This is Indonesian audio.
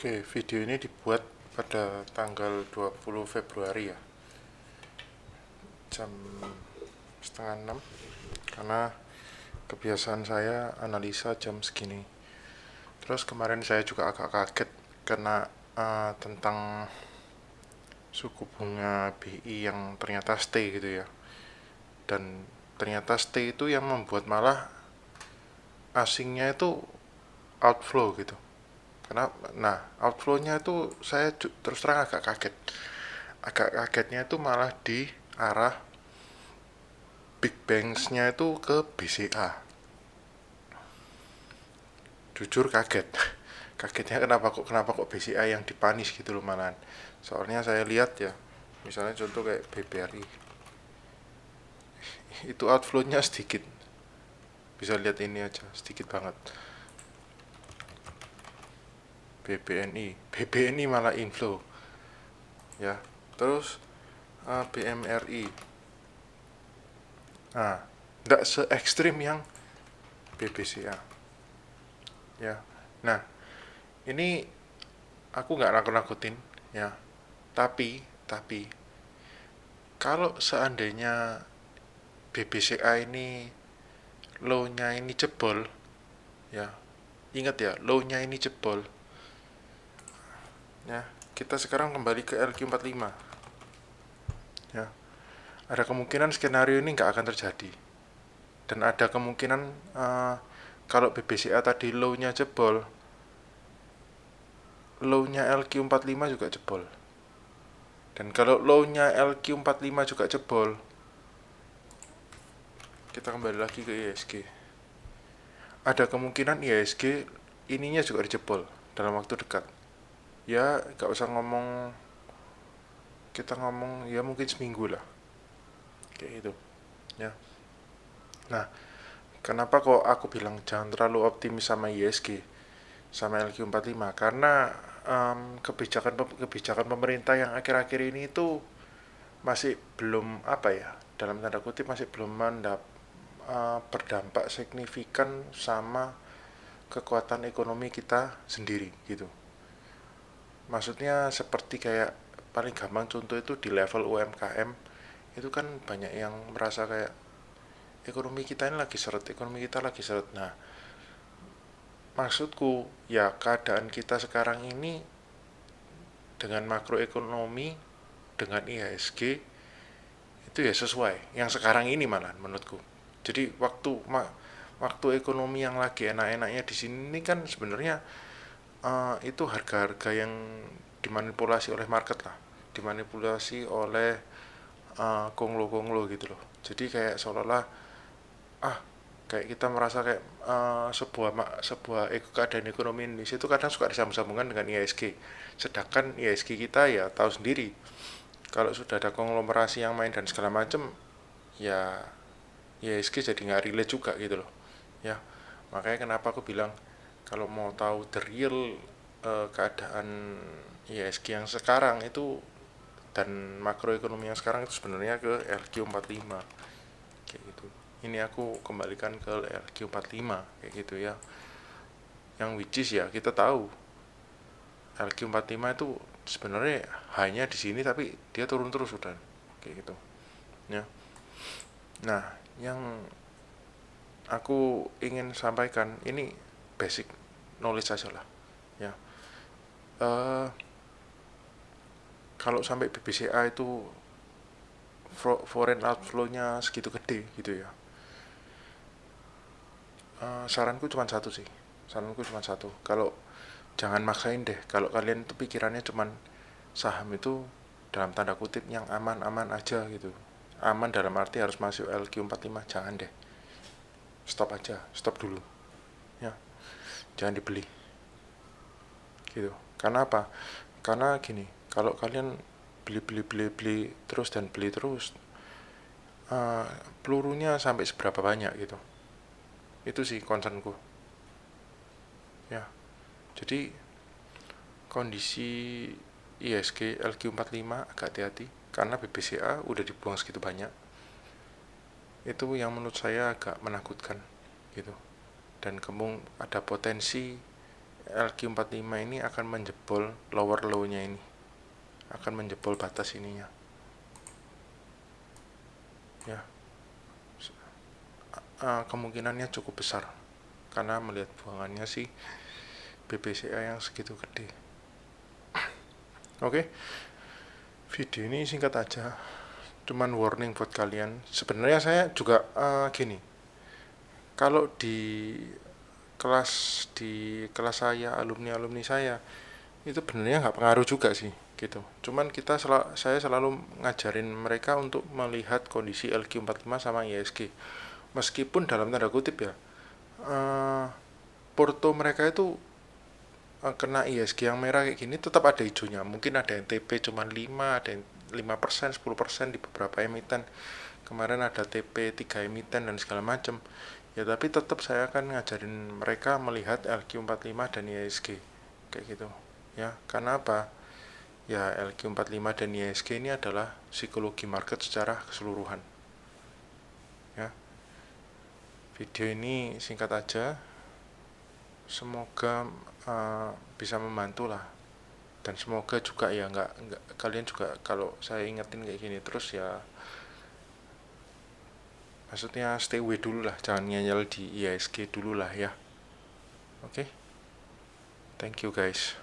Oke, video ini dibuat pada tanggal 20 Februari ya, jam setengah 6, karena kebiasaan saya analisa jam segini. Terus kemarin saya juga agak kaget karena tentang suku bunga BI yang ternyata stay gitu ya. Dan ternyata stay itu yang membuat malah asingnya itu outflow gitu. Karena outflow-nya itu saya terus terang agak kaget. Agak kagetnya itu malah di arah big banks-nya itu ke BCA. Jujur kaget. Kagetnya kenapa kok BCA yang dipanis gitu loh malahan. Soalnya saya lihat ya, misalnya contoh kayak BBRI, itu outflow-nya sedikit. Bisa lihat ini aja, sedikit banget. BBNI malah inflow ya. Terus BMRI, tidak se ekstrim yang BBCA ya. Nah, ini aku nggak nakut-nakutin ya, tapi kalau seandainya BBCA ini low-nya ini jebol ya, ingat ya, low-nya ini jebol ya, kita sekarang kembali ke LQ45 ya, ada kemungkinan skenario ini nggak akan terjadi. Dan ada kemungkinan kalau BBCA tadi low-nya jebol, low-nya LQ45 juga jebol. Dan kalau low-nya LQ45 juga jebol, kita kembali lagi ke ISG. Ada kemungkinan ISG ininya juga dijebol dalam waktu dekat. Ya, gak usah ngomong, kita ngomong ya mungkin seminggu lah. Kayak gitu. Ya. Nah, kenapa kok aku bilang jangan terlalu optimis sama ISG, sama LQ45? Karena kebijakan pemerintah yang akhir-akhir ini itu masih belum apa ya, dalam tanda kutip masih belum berdampak signifikan sama kekuatan ekonomi kita sendiri gitu. Maksudnya seperti kayak paling gampang contoh itu di level UMKM itu kan banyak yang merasa kayak ekonomi kita lagi seret. Nah, maksudku ya keadaan kita sekarang ini dengan makroekonomi, dengan IHSG itu ya sesuai yang sekarang ini malah menurutku. Jadi waktu ekonomi yang lagi enak-enaknya di sini kan sebenarnya itu harga-harga yang dimanipulasi oleh market lah, dimanipulasi oleh konglo-konglo gitu loh. Jadi kayak seolah-olah ah kayak kita merasa kayak sebuah keadaan ekonomi Indonesia itu kadang suka disambung-sambungkan dengan IHSG. Sedangkan IHSG kita ya tahu sendiri, kalau sudah ada konglomerasi yang main dan segala macam, ya IHSG jadi nggak relate juga gitu loh. Ya, makanya kenapa aku bilang kalau mau tahu the real keadaan IHSG yang sekarang itu dan makroekonomi yang sekarang itu sebenarnya ke LQ45 kayak gitu. Ini aku kembalikan ke LQ45 kayak gitu ya. Yang which is ya kita tahu LQ45 itu sebenarnya hanya di sini tapi dia turun terus sudah kayak gitu ya. Nah, yang aku ingin sampaikan ini basic knowledge saja lah ya. uh, Kalau sampai BBCA itu foreign outflow-nya segitu gede gitu ya, saranku cuma satu sih. Saranku cuma satu, kalau jangan maksain deh. Kalau kalian tuh pikirannya cuman saham itu dalam tanda kutip yang aman-aman aja gitu, aman dalam arti harus masuk LQ45, jangan deh. Stop aja, stop dulu ya, jangan dibeli gitu. Karena apa? Karena gini, kalau kalian beli terus dan beli terus, uh, pelurunya sampai seberapa banyak gitu. Itu sih concernku ya. Jadi kondisi ISG LQ45 agak hati-hati karena BBCA udah dibuang segitu banyak. Itu yang menurut saya agak menakutkan gitu. Dan ada potensi LQ45 ini akan menjebol lower low-nya ini, akan menjebol batas ininya ya. Kemungkinannya cukup besar karena melihat buangannya sih BPCA yang segitu gede. Oke, video ini singkat aja, cuman warning buat kalian. Sebenarnya saya juga gini, kalau di kelas saya, alumni saya itu benernya nggak pengaruh juga sih gitu. Cuman saya selalu ngajarin mereka untuk melihat kondisi LQ45 sama ISG. Meskipun dalam tanda kutip ya, eh, porto mereka itu kena ISG yang merah kayak gini tetap ada hijaunya. Mungkin ada yang TP cuman 5, ada yang 5%, 10% di beberapa emiten. Kemarin ada TP 3 emiten dan segala macam. Ya tapi tetap saya akan ngajarin mereka melihat LQ45 dan ISG kayak gitu. Ya, karena apa? Ya LQ45 dan ISG ini adalah psikologi market secara keseluruhan. Ya. Video ini singkat aja. Semoga bisa membantu lah, dan semoga juga ya nggak kalian juga kalau saya ingetin kayak gini terus ya, maksudnya stay away dulu lah, jangan ngeyel di ISG dulu lah ya. Oke, thank you guys.